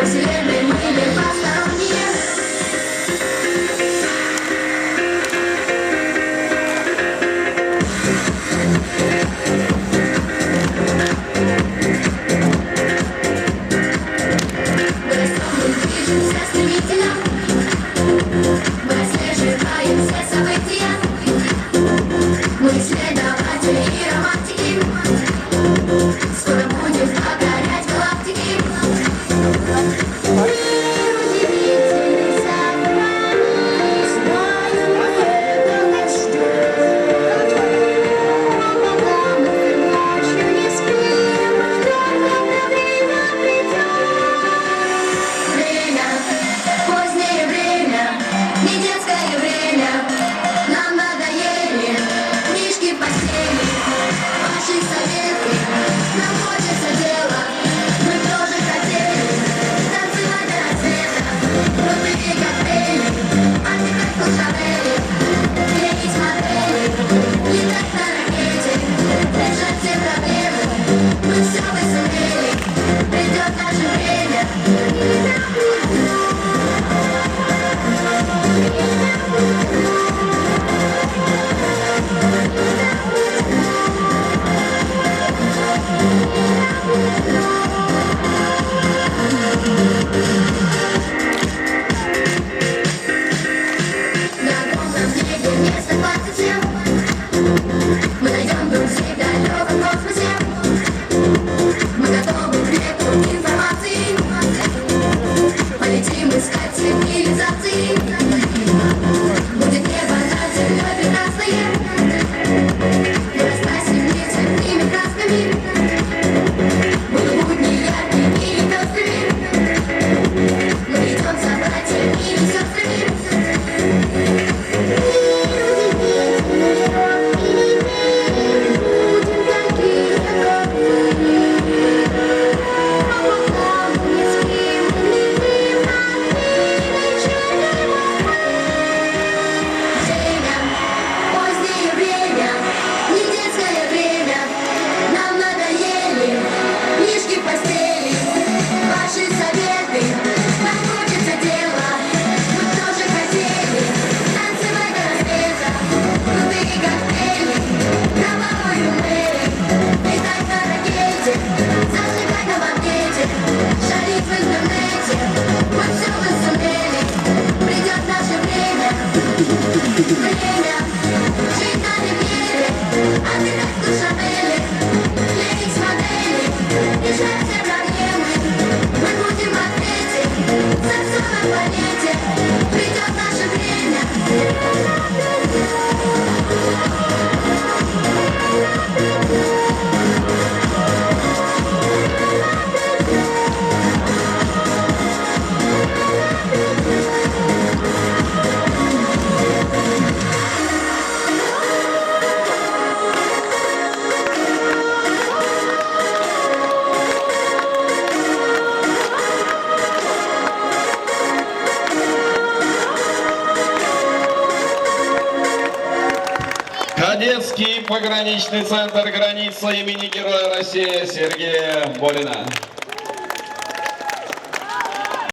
вселенной мы не посторонние. Мы растем, мы движемся стремительно, мы отслеживаем все события. Мы исследователи и романтики, скоро будем покорять галактики. Мир удивительный, сохранный, знаю, мы этого ждем. Пока мы ночью не спим, ждем, когда время придет. Время, позднее время, не детское время. Нам надоели книжки в постели, ваши советы. Нам хочется дела, мы тоже хотели танцевать до рассвета. Крутые коктейли, антикрепку Шанели, клеить модели, летать на ракете, решать все проблемы. Мы все бы сумели, придет наше время. На огромном небе место 27. Мы найдем друзей в далеком космосе. Мы готовы к веку информации. Полетим искать цивилизации. Будет небо над землей прекрасное. Мы раскрасим мир цветными красками. Будут будни яркими и пестрыми. Мы идем за братьями и сестрами. Позднее время, не детское время. Нам надоели книжки в постели, ваши советы. Нам хочется дела, мы тоже хотели танцевать до рассвета. Крутые коктейли, кровавую Мэри, летать на ракете, зажигать на банкете, шарить в интернете. Мы все бы сумели, придет наше время. Время жить на ривьере, отдыхать в Шанели, клеить модели, решать все проблемы. Мы будем в ответе за все на планете. Придет наше время. Кадетский пограничный центр «Граница» имени Героя России Сергея Болина.